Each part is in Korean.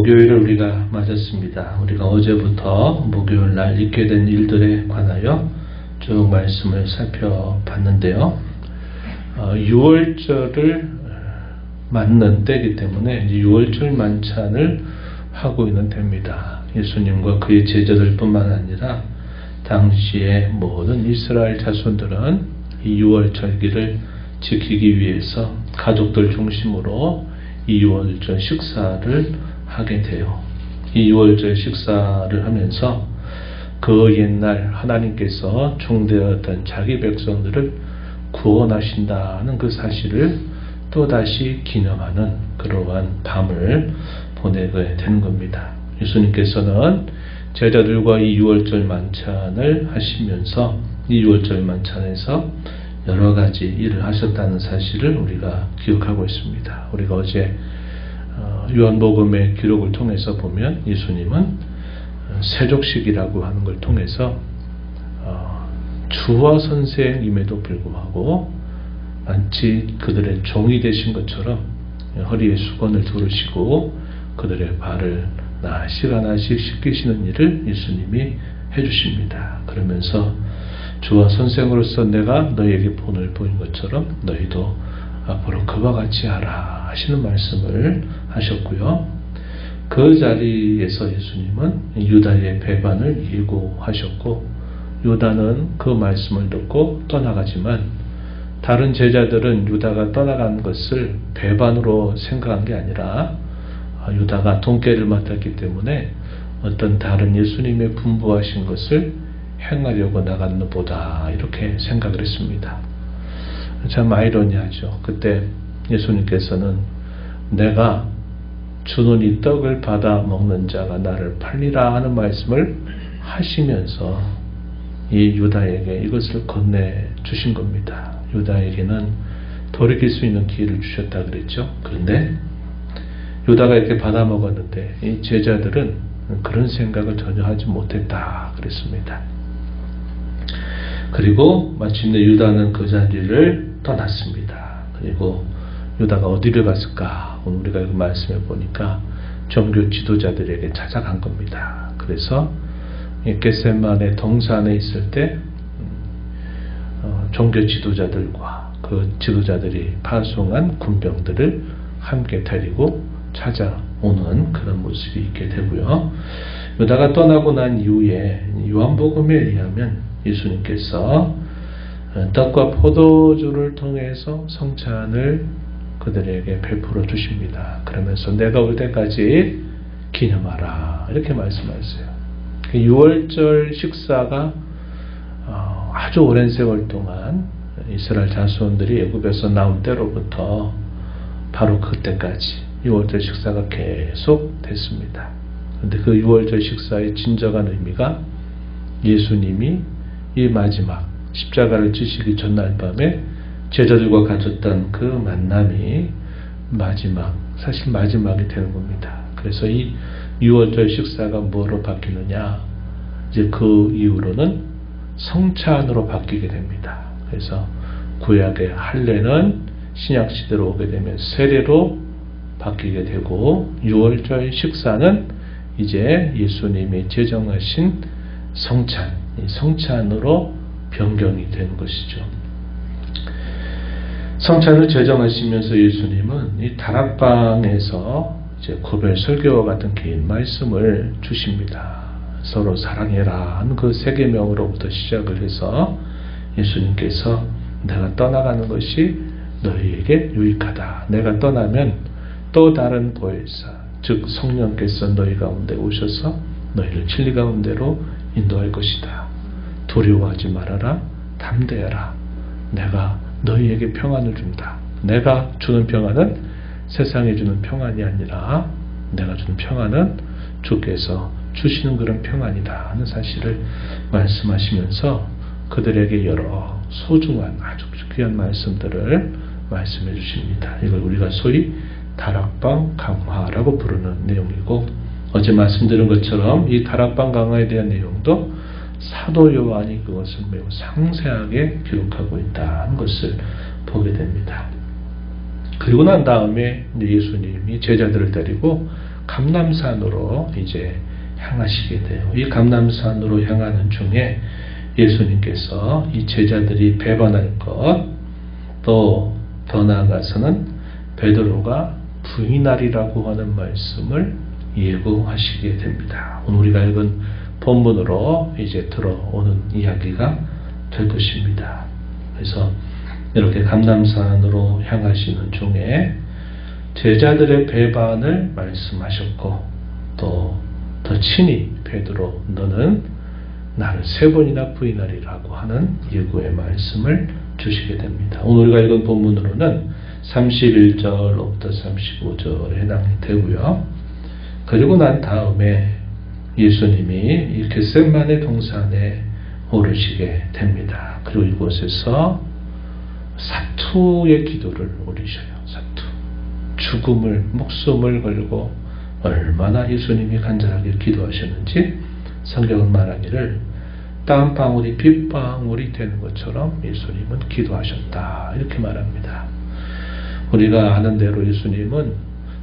목요일을 우리가 맞았습니다. 우리가 어제부터 목요일 날 있게 된 일들에 관하여 쭉 말씀을 살펴봤는데요. 6월절을 맞는 때이기 때문에 6월절 만찬을 하고 있는 때입니다. 예수님과 그의 제자들 뿐만 아니라 당시의 모든 이스라엘 자손들은 이 6월절기를 지키기 위해서 가족들 중심으로 이 6월절 식사를 하게 돼요. 이 6월절 식사를 하면서 그 옛날 하나님께서 종되었던 자기 백성들을 구원하신다는 그 사실을 또다시 기념하는 그러한 밤을 보내게 되는 겁니다. 예수님께서는 제자들과 이 6월절 만찬을 하시면서 이 6월절 만찬에서 여러 가지 일을 하셨다는 사실을 우리가 기억하고 있습니다. 우리가 어제 요한복음의 기록을 통해서 보면 예수님은 세족식이라고 하는 걸 통해서 주와 선생임에도 불구하고 마치 그들의 종이 되신 것처럼 허리에 수건을 두르시고 그들의 발을 하나씩 하나씩 씻기시는 일을 예수님이 해주십니다. 그러면서 주와 선생으로서 내가 너희에게 본을 보인 것처럼 너희도 앞으로 그와 같이 하라 하시는 말씀을 하셨고요. 그 자리에서 예수님은 유다의 배반을 예고하셨고 유다는 그 말씀을 듣고 떠나가지만 다른 제자들은 유다가 떠나간 것을 배반으로 생각한 게 아니라 유다가 돈깨를 맡았기 때문에 어떤 다른 예수님의 분부하신 것을 행하려고 나갔는 보다 이렇게 생각을 했습니다. 참 아이러니하죠. 그때 예수님께서는 내가 주는 이 떡을 받아 먹는 자가 나를 팔리라 하는 말씀을 하시면서 이 유다에게 이것을 건네주신 겁니다. 유다에게는 돌이킬 수 있는 기회를 주셨다 그랬죠. 그런데 유다가 이렇게 받아 먹었는데 이 제자들은 그런 생각을 전혀 하지 못했다 그랬습니다. 그리고 마침내 유다는 그 자리를 떠났습니다. 그리고 유다가 어디를 갔을까? 오늘 우리가 그 말씀해 보니까 종교 지도자들에게 찾아간 겁니다. 그래서 겟세마네 동산에 있을 때 종교 지도자들과 그 지도자들이 파송한 군병들을 함께 데리고 찾아오는 그런 모습이 있게 되고요. 유다가 떠나고 난 이후에 요한복음에 의하면 예수님께서 떡과 포도주를 통해서 성찬을 그들에게 베풀어 주십니다. 그러면서 내가 올 때까지 기념하라 이렇게 말씀하셨어요. 6월절 식사가 아주 오랜 세월 동안 이스라엘 자손들이 애굽에서 나온 때로부터 바로 그때까지 6월절 식사가 계속 됐습니다. 그런데 그 6월절 식사의 진정한 의미가 예수님이 이 마지막 십자가를 지시기 전날 밤에 제자들과 가졌던 그 만남이 사실 마지막이 되는 겁니다. 그래서 이 6월절 식사가 뭐로 바뀌느냐? 이제 그 이후로는 성찬으로 바뀌게 됩니다. 그래서 구약의 할례는 신약 시대로 오게 되면 세례로 바뀌게 되고 6월절 식사는 이제 예수님이 제정하신 성찬, 이 성찬으로 변경이 되는 것이죠. 성찬을 제정하시면서 예수님은 이 다락방에서 이제 고별 설교와 같은 긴 말씀을 주십니다. 서로 사랑해라 하는 그 세 계명으로부터 시작을 해서 예수님께서 내가 떠나가는 것이 너희에게 유익하다. 내가 떠나면 또 다른 보혜사, 즉 성령께서 너희 가운데 오셔서 너희를 진리 가운데로 인도할 것이다. 두려워하지 말아라. 담대하라. 내가 너희에게 평안을 준다. 내가 주는 평안은 세상에 주는 평안이 아니라 내가 주는 평안은 주께서 주시는 그런 평안이다 하는 사실을 말씀하시면서 그들에게 여러 소중한 아주 귀한 말씀들을 말씀해 주십니다. 이걸 우리가 소위 다락방 강화라고 부르는 내용이고 어제 말씀드린 것처럼 이 다락방 강화에 대한 내용도 사도 요한이 그것을 매우 상세하게 기록하고 있다는 것을 보게 됩니다. 그리고 난 다음에 예수님이 제자들을 데리고 감람산으로 이제 향하시게 돼요. 이 감람산으로 향하는 중에 예수님께서 이 제자들이 배반할 것, 또 더 나아가서는 베드로가 부인하리라고 하는 말씀을 예고하시게 됩니다. 오늘 우리가 읽은 본문으로 이제 들어오는 이야기가 될 것입니다. 그래서 이렇게 감람산으로 향하시는 중에 제자들의 배반을 말씀하셨고, 또 더 친히 베드로 너는 나를 3번이나 부인하리라고 하는 예고의 말씀을 주시게 됩니다. 오늘 우리가 읽은 본문으로는 31절로부터 35절에 해당이 되고요. 그리고 난 다음에 예수님이 이 겟세마네 동산에 오르시게 됩니다. 그리고 이곳에서 사투의 기도를 올리셔요. 사투. 죽음을, 목숨을 걸고 얼마나 예수님이 간절하게 기도하셨는지 성경은 말하기를 땀방울이 빗방울이 되는 것처럼 예수님은 기도하셨다, 이렇게 말합니다. 우리가 아는 대로 예수님은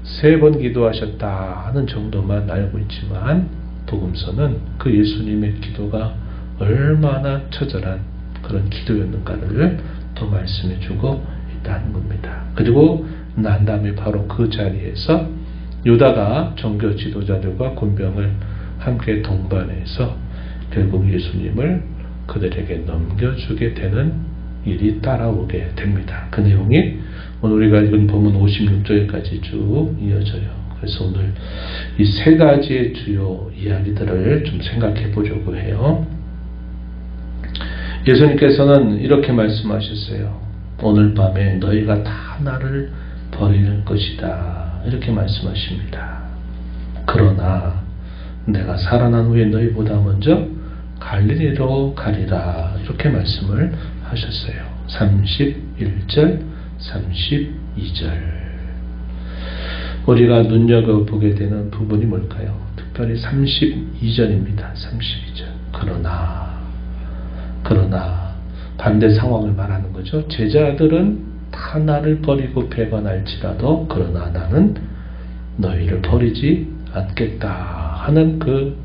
3번 기도하셨다 하는 정도만 알고 있지만 복음서는 그 예수님의 기도가 얼마나 처절한 그런 기도였는가를 또 말씀해 주고 있다는 겁니다. 그리고 난 다음에 바로 그 자리에서 유다가 종교 지도자들과 군병을 함께 동반해서 결국 예수님을 그들에게 넘겨주게 되는 일이 따라오게 됩니다. 그 내용이 오늘 우리가 읽은 본문 56절까지 쭉 이어져요. 그래서 오늘 이 3가지의 주요 이야기들을 좀 생각해 보려고 해요. 예수님께서는 이렇게 말씀하셨어요. 오늘 밤에 너희가 다 나를 버릴 것이다, 이렇게 말씀하십니다. 그러나 내가 살아난 후에 너희보다 먼저 갈릴리로 가리라, 이렇게 말씀을 하셨어요. 31절, 32절. 우리가 눈여겨보게 되는 부분이 뭘까요? 특별히 32절입니다. 32절. 그러나 반대 상황을 말하는 거죠. 제자들은 다 나를 버리고 배반할지라도 그러나 나는 너희를 버리지 않겠다 하는 그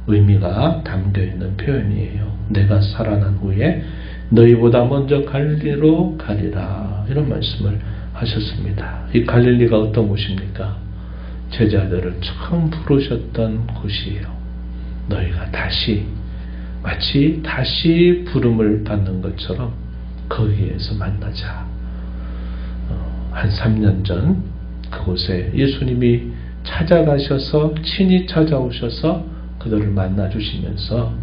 의미가 담겨있는 표현이에요. 내가 살아난 후에 너희보다 먼저 갈릴리로 가리라, 이런 말씀을 하셨습니다. 이 갈릴리가 어떤 곳입니까? 제자들을 처음 부르셨던 곳이에요. 너희가 마치 다시 부름을 받는 것처럼 거기에서 만나자. 한 3년 전 그곳에 예수님이 찾아가셔서 친히 찾아오셔서 그들을 만나 주시면서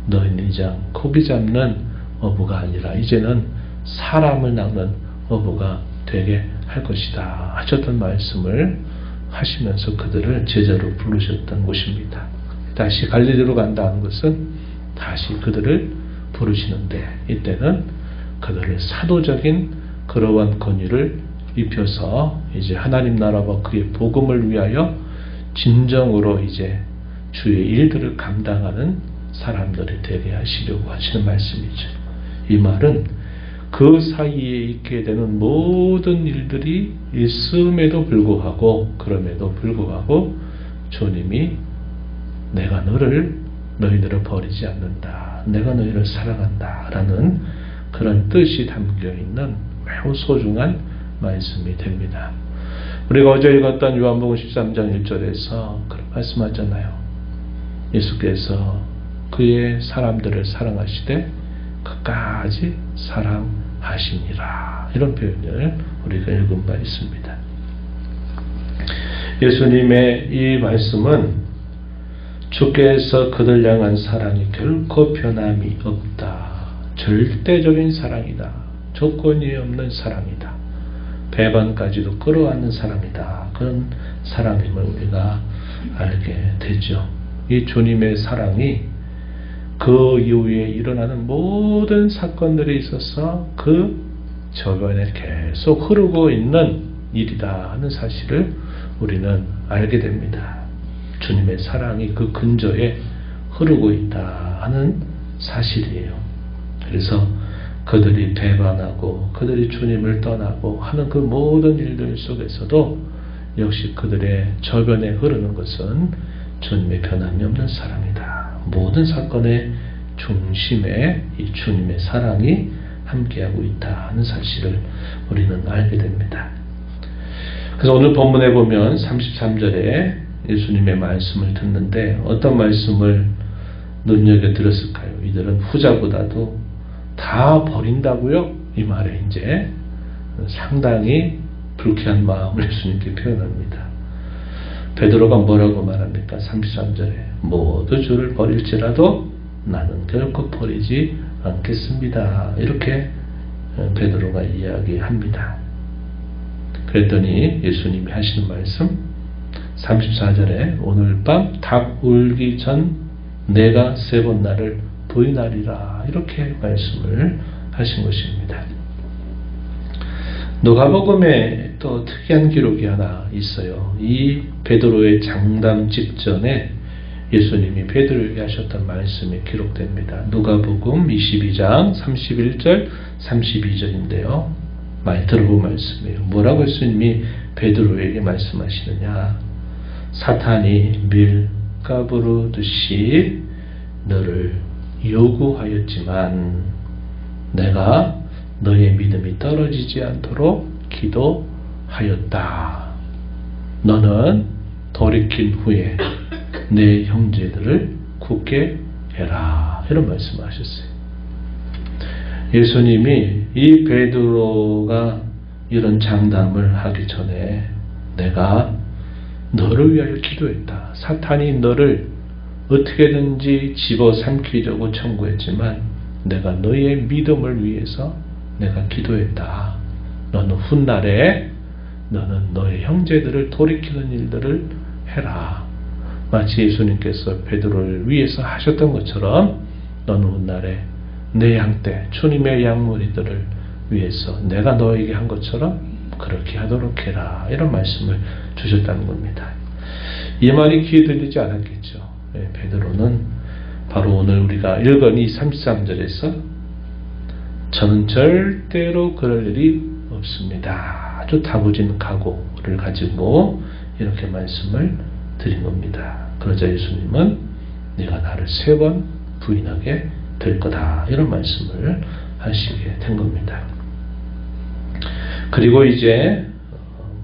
너희는 이제 고기 잡는 어부가 아니라 이제는 사람을 낚는 어부가 되게 할 것이다 하셨던 말씀을 하시면서 그들을 제자로 부르셨던 곳입니다. 다시 갈릴리로 간다는 것은 다시 그들을 부르시는데, 이때는 그들의 사도적인 그러한 권위를 입혀서 이제 하나님 나라와 그의 복음을 위하여 진정으로 이제 주의 일들을 감당하는 사람들이 되게 하시려고 하시는 말씀이죠. 이 말은 그 사이에 있게 되는 모든 일들이 있음에도 불구하고, 그럼에도 불구하고 주님이 내가 너희들을 버리지 않는다, 내가 너희를 사랑한다 라는 그런 뜻이 담겨있는 매우 소중한 말씀이 됩니다. 우리가 어제 읽었던 요한복음 13장 1절에서 그런 말씀하잖아요. 예수께서 그의 사람들을 사랑하시되 끝까지 사랑하시니라, 이런 표현을 우리가 읽은 바 있습니다. 예수님의 이 말씀은 주께서 그들 향한 사랑이 결코 변함이 없다, 절대적인 사랑이다, 조건이 없는 사랑이다, 배반까지도 끌어안는 사랑이다, 그런 사랑임을 우리가 알게 되죠. 이 주님의 사랑이 그 이후에 일어나는 모든 사건들에 있어서 그 저변에 계속 흐르고 있는 일이다 하는 사실을 우리는 알게 됩니다. 주님의 사랑이 그 근저에 흐르고 있다 하는 사실이에요. 그래서 그들이 배반하고 그들이 주님을 떠나고 하는 그 모든 일들 속에서도 역시 그들의 저변에 흐르는 것은 주님의 변함이 없는 사랑이다. 모든 사건의 중심에 이 주님의 사랑이 함께하고 있다 하는 사실을 우리는 알게 됩니다. 그래서 오늘 본문에 보면 33절에 예수님의 말씀을 듣는데 어떤 말씀을 눈여겨 들었을까요? 이들은 후자보다도 다 버린다고요? 이 말에 이제 상당히 불쾌한 마음을 예수님께 표현합니다. 베드로가 뭐라고 말합니까? 33절에 모두 주를 버릴지라도 나는 결코 버리지 않겠습니다. 이렇게 베드로가 이야기합니다. 그랬더니 예수님이 하시는 말씀 34절에 오늘 밤 닭 울기 전 내가 3번 나를 부인하리라 이렇게 말씀을 하신 것입니다. 누가복음에 또 특이한 기록이 하나 있어요. 이 베드로의 장담 직전에 예수님이 베드로에게 하셨던 말씀이 기록됩니다. 누가복음 22장 31절 32절인데요. 많이 들어본 말씀이에요. 뭐라고 예수님이 베드로에게 말씀하시느냐. 사탄이 밀가부르듯이 너를 요구하였지만 내가 너의 믿음이 떨어지지 않도록 기도하였다. 너는 돌이킨 후에 내 형제들을 굳게 해라. 이런 말씀을 하셨어요. 예수님이 이 베드로가 이런 장담을 하기 전에 내가 너를 위하여 기도했다. 사탄이 너를 어떻게든지 집어삼키려고 청구했지만 내가 너의 믿음을 위해서 내가 기도했다. 너는 훗날에 너는 너의 형제들을 돌이키는 일들을 해라. 마치 예수님께서 베드로를 위해서 하셨던 것처럼 너는 훗날에 내 양떼 주님의 양무리들을 위해서 내가 너에게 한 것처럼 그렇게 하도록 해라. 이런 말씀을 주셨다는 겁니다. 이 말이 귀에 들리지 않았겠죠. 베드로는 바로 오늘 우리가 읽은 이 33절에서 저는 절대로 그럴 일이 없습니다. 아주 다부진 각오를 가지고 이렇게 말씀을 드린 겁니다. 그러자 예수님은 네가 나를 3번 부인하게 될 거다. 이런 말씀을 하시게 된 겁니다. 그리고 이제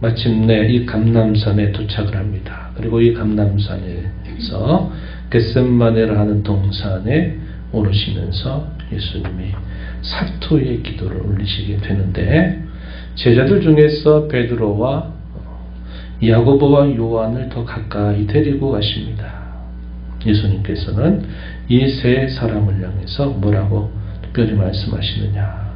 마침내 이 감람산에 도착을 합니다. 그리고 이 감람산에서 겟셋마네라 하는 동산에 오르시면서 예수님이 사토의 기도를 올리시게 되는데 제자들 중에서 베드로와 야고보와 요한을 더 가까이 데리고 가십니다. 예수님께서는 이 세 사람을 향해서 뭐라고 특별히 말씀하시느냐.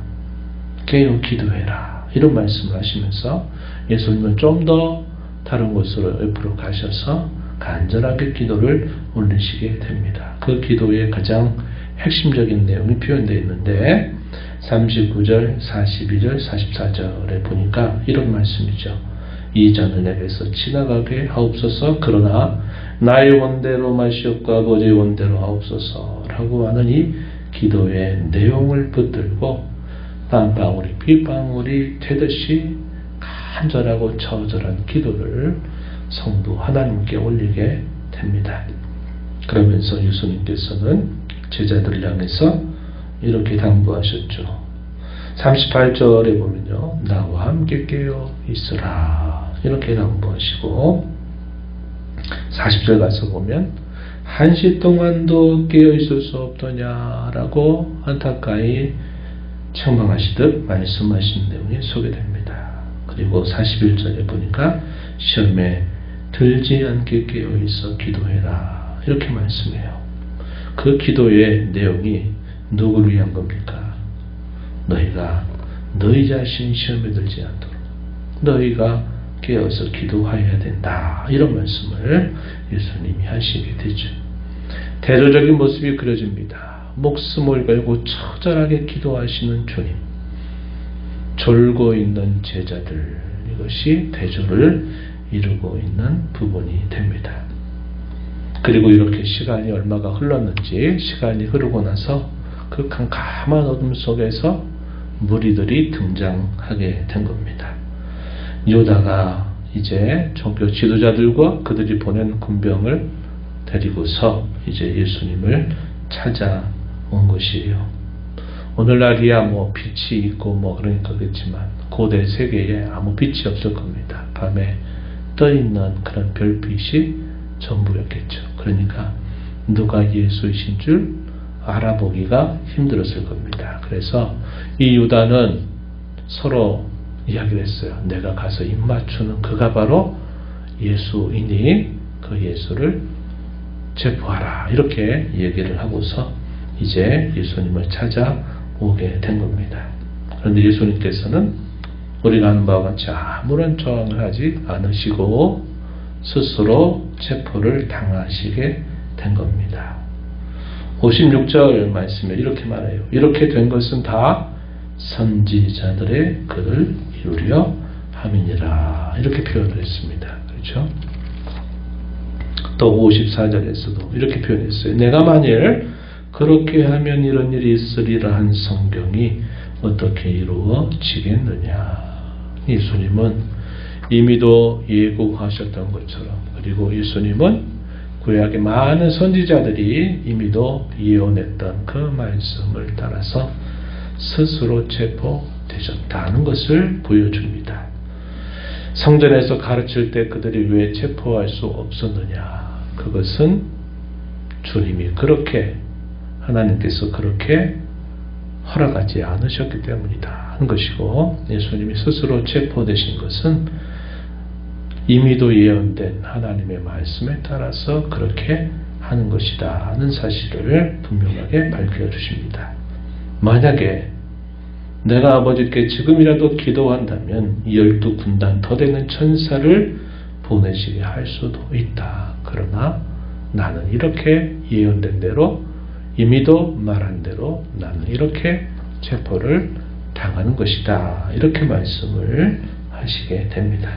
깨어 기도해라. 이런 말씀을 하시면서 예수님은 좀 더 다른 곳으로 옆으로 가셔서 간절하게 기도를 올리시게 됩니다. 그 기도의 가장 핵심적인 내용이 표현되어 있는데 39절, 42절, 44절에 보니까 이런 말씀이죠. 이 잔을 내게서 지나가게 하옵소서. 그러나 나의 원대로 마시옵고 아버지의 원대로 하옵소서 라고 하는 이 기도의 내용을 붙들고 땀방울이 빗방울이 되듯이 간절하고 처절한 기도를 성도 하나님께 올리게 됩니다. 그러면서 예수님께서는 제자들을 향해서 이렇게 당부하셨죠. 38절에 보면요. 나와 함께 깨어 있으라. 이렇게 당부하시고 40절 가서 보면 한시 동안도 깨어 있을 수 없더냐라고 안타까이 책망하시듯 말씀하신 내용이 소개됩니다. 그리고 41절에 보니까 시험에 들지 않게 깨어 있어 기도해라. 이렇게 말씀해요. 그 기도의 내용이 누구를 위한 겁니까? 너희가 너희 자신 시험에 들지 않도록 너희가 깨어서 기도해야 된다. 이런 말씀을 예수님이 하시게 되죠. 대조적인 모습이 그려집니다. 목숨을 걸고 처절하게 기도하시는 주님, 졸고 있는 제자들, 이것이 대조를 이루고 있는 부분이 됩니다. 그리고 이렇게 시간이 얼마가 흘렀는지 시간이 흐르고 나서 그 캄캄한 어둠 속에서 무리들이 등장하게 된 겁니다. 유다가 이제 종교 지도자들과 그들이 보낸 군병을 데리고서 이제 예수님을 찾아온 것이에요. 오늘날이야 뭐 빛이 있고 뭐 그러니까 그렇지만 고대 세계에 아무 빛이 없을 겁니다. 밤에 떠 있는 그런 별빛이 전부였겠죠. 그러니까 누가 예수이신 줄 알아보기가 힘들었을 겁니다. 그래서 이 유다는 서로 이야기를 했어요. 내가 가서 입 맞추는 그가 바로 예수이니 그 예수를 체포하라. 이렇게 얘기를 하고서 이제 예수님을 찾아오게 된 겁니다. 그런데 예수님께서는 우리가 아는 바와 같이 아무런 저항을 하지 않으시고 스스로 체포를 당하시게 된 겁니다. 56절 말씀에 이렇게 말해요. 이렇게 된 것은 다 선지자들의 글을 이루려 함이니라. 이렇게 표현을 했습니다. 그렇죠? 또 54절에서도 이렇게 표현했어요. 내가 만일 그렇게 하면 이런 일이 있으리라 한 성경이 어떻게 이루어지겠느냐. 예수님은 이미도 예고하셨던 것처럼, 그리고 예수님은 구약의 많은 선지자들이 이미도 예언했던 그 말씀을 따라서 스스로 체포되셨다는 것을 보여줍니다. 성전에서 가르칠 때 그들이 왜 체포할 수 없었느냐. 그것은 주님이 그렇게, 하나님께서 그렇게 허락하지 않으셨기 때문이다 하는 것이고, 예수님이 스스로 체포되신 것은 이미도 예언된 하나님의 말씀에 따라서 그렇게 하는 것이다 하는 사실을 분명하게 밝혀주십니다. 만약에 내가 아버지께 지금이라도 기도한다면 12군단 더 되는 천사를 보내시게 할 수도 있다. 그러나 나는 이렇게 예언된 대로, 이미도 말한 대로 나는 이렇게 체포를 당하는 것이다. 이렇게 말씀을 하시게 됩니다.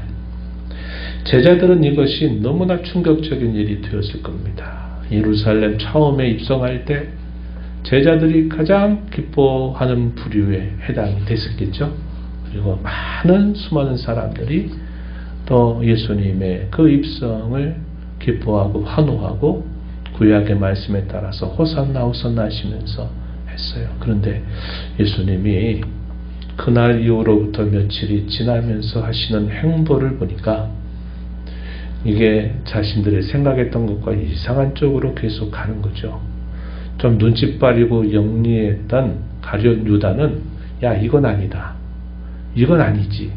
제자들은 이것이 너무나 충격적인 일이 되었을 겁니다. 예루살렘 처음에 입성할 때 제자들이 가장 기뻐하는 부류에 해당이 됐었겠죠. 그리고 많은 수많은 사람들이 또 예수님의 그 입성을 기뻐하고 환호하고 구약의 말씀에 따라서 호산나 호산나 하시면서 했어요. 그런데 예수님이 그날 이후로부터 며칠이 지나면서 하시는 행보를 보니까 이게 자신들이 생각했던 것과 이상한 쪽으로 계속 가는 거죠. 좀 눈치 빠르고 영리했던 가룟 유다는 야, 이건 아니다. 이건 아니지.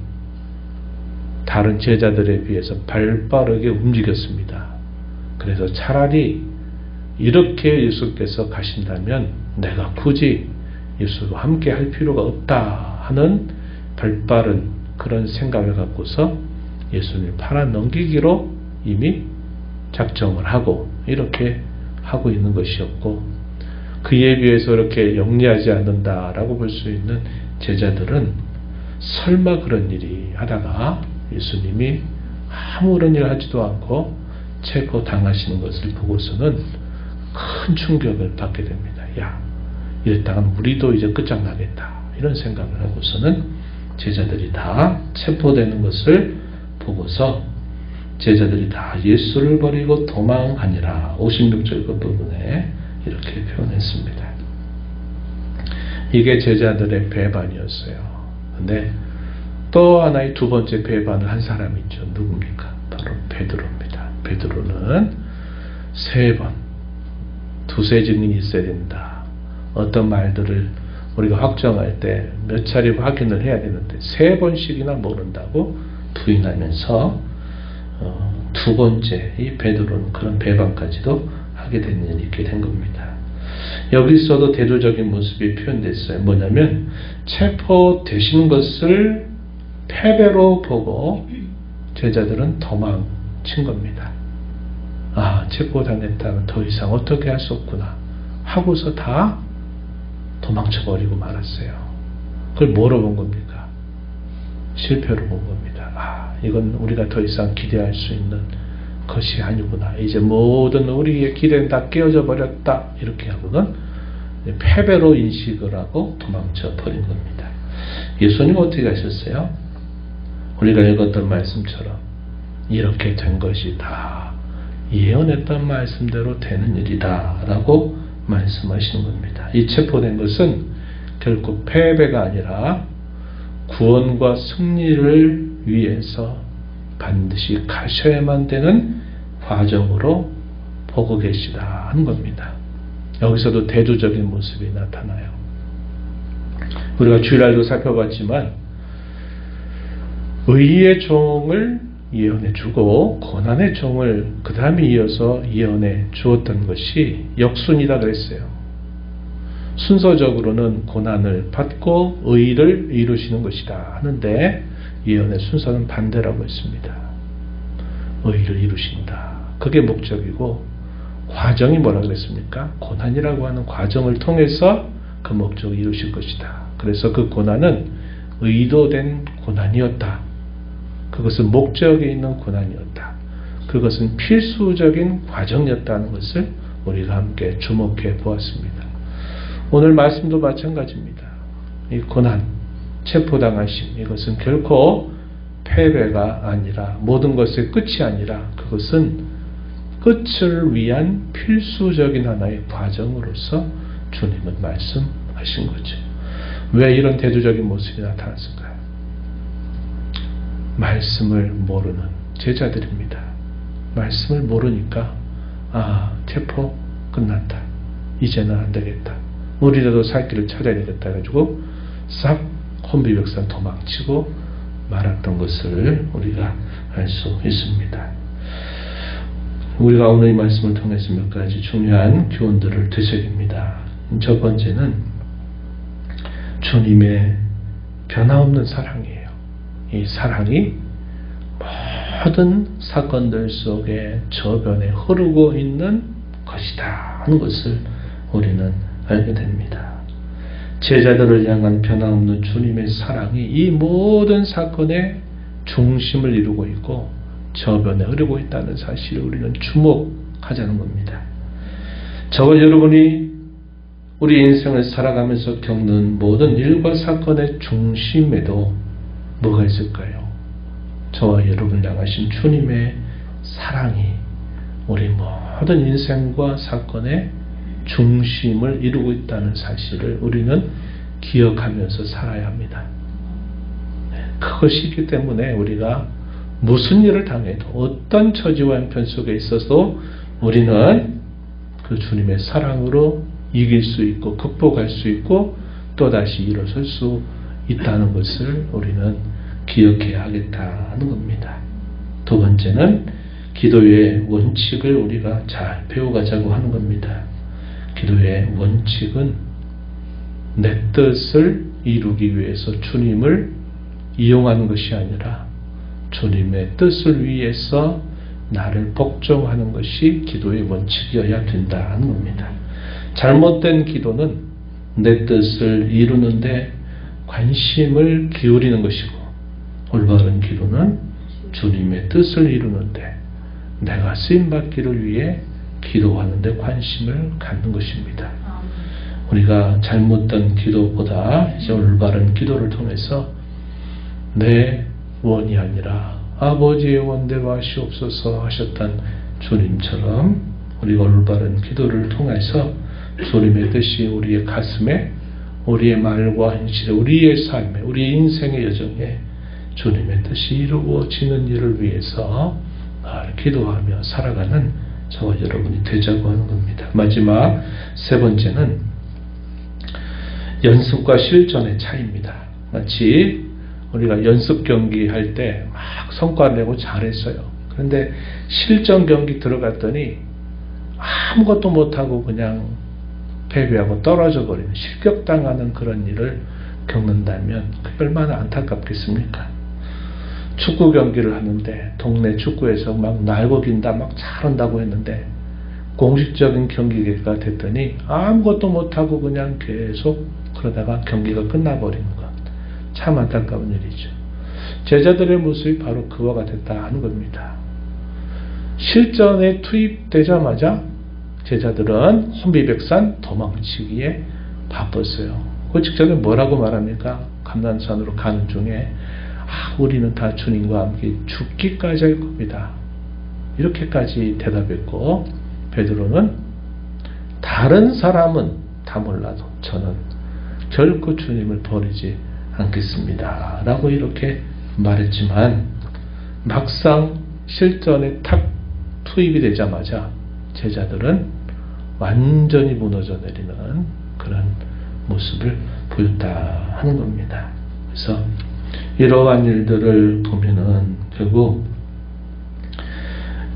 다른 제자들에 비해서 발빠르게 움직였습니다. 그래서 차라리 이렇게 예수께서 가신다면 내가 굳이 예수와 함께 할 필요가 없다 하는 발빠른 그런 생각을 갖고서 예수님을 팔아 넘기기로 이미 작정을 하고 이렇게 하고 있는 것이었고, 그에 비해서 이렇게 영리하지 않는다라고 볼 수 있는 제자들은 설마 그런 일이 하다가 예수님이 아무런 일 하지도 않고 체포 당하시는 것을 보고서는 큰 충격을 받게 됩니다. 야, 이랬다간 우리도 이제 끝장나겠다. 이런 생각을 하고서는 제자들이 다 체포되는 것을 보고서 제자들이 다 예수를 버리고 도망하니라. 56절 그 부분에 이렇게 표현했습니다. 이게 제자들의 배반이었어요. 근데 또 하나의 두 번째 배반을 한 사람이 있죠. 누굽니까? 바로 베드로입니다. 베드로는 3번, 두세 증인이 있어야 된다. 어떤 말들을 우리가 확정할 때 몇 차례 확인을 해야 되는데 3번씩이나 모른다고 부인하면서 두 번째 이 베드로는 그런 배반까지도 하게 된 일이 있게 된 겁니다. 여기서도 대조적인 모습이 표현됐어요. 뭐냐면 체포되신 것을 패배로 보고 제자들은 도망친 겁니다. 아, 체포당했다면 더 이상 어떻게 할 수 없구나 하고서 다 도망쳐버리고 말았어요. 그걸 뭐로 본 겁니까? 실패로 본 겁니다. 아, 이건 우리가 더 이상 기대할 수 있는 것이 아니구나. 이제 모든 우리의 기대는 다 깨어져 버렸다. 이렇게 하고는 패배로 인식을 하고 도망쳐 버린 겁니다. 예수님 어떻게 하셨어요? 우리가 읽었던 말씀처럼 이렇게 된 것이다. 예언했던 말씀대로 되는 일이다 라고 말씀하시는 겁니다. 이 체포된 것은 결국 패배가 아니라 구원과 승리를 위해서 반드시 가셔야만 되는 과정으로 보고 계시다 하는 겁니다. 여기서도 대조적인 모습이 나타나요. 우리가 주일날도 살펴봤지만 의의 종을 예언해 주고 고난의 종을 그 다음에 이어서 예언해 주었던 것이 역순이라 그랬어요. 순서적으로는 고난을 받고 의를 이루시는 것이다 하는데 예언의 순서는 반대라고 했습니다. 의를 이루신다. 그게 목적이고 과정이 뭐라 그랬습니까? 고난이라고 하는 과정을 통해서 그 목적을 이루실 것이다. 그래서 그 고난은 의도된 고난이었다. 그것은 목적이 있는 고난이었다. 그것은 필수적인 과정이었다는 것을 우리가 함께 주목해 보았습니다. 오늘 말씀도 마찬가지입니다. 이 고난, 체포당하심, 이것은 결코 패배가 아니라 모든 것의 끝이 아니라 그것은 끝을 위한 필수적인 하나의 과정으로서 주님은 말씀하신 거죠. 왜 이런 대조적인 모습이 나타났을까요? 말씀을 모르는 제자들입니다. 말씀을 모르니까 체포 끝났다. 이제는 안 되겠다. 우리라도 살 길을 찾아야 되겠다 해가지고 싹 혼비백산 도망치고 말았던 것을 우리가 알 수 있습니다. 우리가 오늘 이 말씀을 통해서 몇 가지 중요한 교훈들을 되새깁니다. 첫 번째는 주님의 변함없는 사랑이에요. 이 사랑이 모든 사건들 속에 저변에 흐르고 있는 것이다 하는 것을 우리는 알게 됩니다. 제자들을 향한 변함없는 주님의 사랑이 이 모든 사건의 중심을 이루고 있고 저변에 흐르고 있다는 사실을 우리는 주목하자는 겁니다. 저와 여러분이 우리 인생을 살아가면서 겪는 모든 일과 사건의 중심에도 뭐가 있을까요? 저와 여러분을 향하신 주님의 사랑이 우리 모든 인생과 사건의 중심을 이루고 있다는 사실을 우리는 기억하면서 살아야 합니다. 그것이 있기 때문에 우리가 무슨 일을 당해도 어떤 처지와 형편 속에 있어서 우리는 그 주님의 사랑으로 이길 수 있고 극복할 수 있고 또다시 일어설 수 있다는 것을 우리는 기억해야 하겠다는 겁니다. 두 번째는 기도의 원칙을 우리가 잘 배워가자고 하는 겁니다. 기도의 원칙은 내 뜻을 이루기 위해서 주님을 이용하는 것이 아니라 주님의 뜻을 위해서 나를 복종하는 것이 기도의 원칙이어야 된다는 겁니다. 잘못된 기도는 내 뜻을 이루는데 관심을 기울이는 것이고 올바른 기도는 주님의 뜻을 이루는데 내가 쓰임받기를 위해 기도하는데 관심을 갖는 것입니다. 우리가 잘못된 기도보다 이제 올바른 기도를 통해서 내 원이 아니라 아버지의 원대로 하시옵소서 하셨던 주님처럼 우리가 올바른 기도를 통해서 주님의 뜻이 우리의 가슴에 우리의 말과 행실에 우리의 삶에 우리의 인생의 여정에 주님의 뜻이 이루어지는 일을 위해서 기도하며 살아가는 저와 여러분이 되자고 하는 겁니다. 마지막 세 번째는 연습과 실전의 차이입니다. 마치 우리가 연습 경기 할 때 막 성과를 내고 잘했어요. 그런데 실전 경기 들어갔더니 아무것도 못하고 그냥 패배하고 떨어져 버리는 실격당하는 그런 일을 겪는다면 그게 얼마나 안타깝겠습니까? 축구 경기를 하는데 동네 축구에서 막 날고 긴다 막 잘한다고 했는데 공식적인 경기가 됐더니 아무것도 못하고 그냥 계속 그러다가 경기가 끝나버리는 것. 참 안타까운 일이죠. 제자들의 모습이 바로 그와 같았다 하는 겁니다. 실전에 투입되자마자 제자들은 혼비백산 도망치기에 바빴어요. 그 직전에 뭐라고 말합니까? 감난산으로 가는 중에 우리는 다 주님과 함께 죽기까지 할 겁니다. 이렇게까지 대답했고, 베드로는 다른 사람은 다 몰라도 저는 결코 주님을 버리지 않겠습니다 라고 이렇게 말했지만, 막상 실전에 탁 투입이 되자마자 제자들은 완전히 무너져 내리는 그런 모습을 보였다 하는 겁니다. 그래서 이러한 일들을 보면은 결국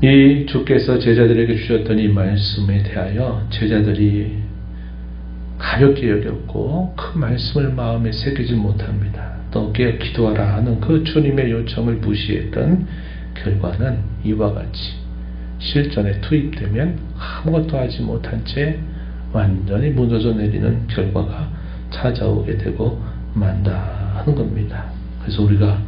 이 주께서 제자들에게 주셨던 이 말씀에 대하여 제자들이 가볍게 여겼고 그 말씀을 마음에 새기지 못합니다. 또 깨어 기도하라 하는 그 주님의 요청을 무시했던 결과는 이와 같이 실전에 투입되면 아무것도 하지 못한 채 완전히 무너져 내리는 결과가 찾아오게 되고 만다 하는 겁니다. 그래서 우리가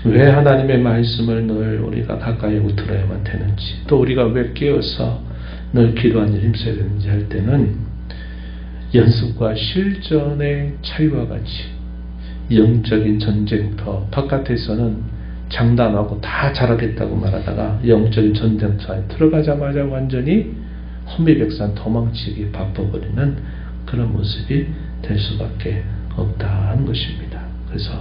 왜 하나님의 말씀을 늘 우리가 가까이 하고 들어야만 되는지, 또 우리가 왜 깨어서 늘 기도하는 일 힘써야 되는지 할 때는 연습과 실전의 차이와 같이 영적인 전쟁터, 바깥에서는 장담하고 다 잘하겠다고 말하다가 영적인 전쟁터에 들어가자마자 완전히 혼비백산 도망치기 바빠버리는 그런 모습이 될 수밖에 없다 하는 것입니다. 그래서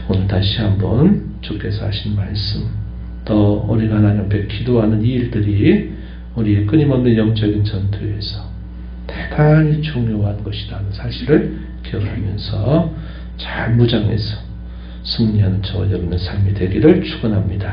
오늘 다시 한번 주께서 하신 말씀, 또 우리가 하나님 앞에 기도하는 이 일들이 우리의 끊임없는 영적인 전투에서 대단히 중요한 것이라는 사실을 기억하면서 잘 무장해서 승리하는 저와 여러분의 삶이 되기를 축원합니다.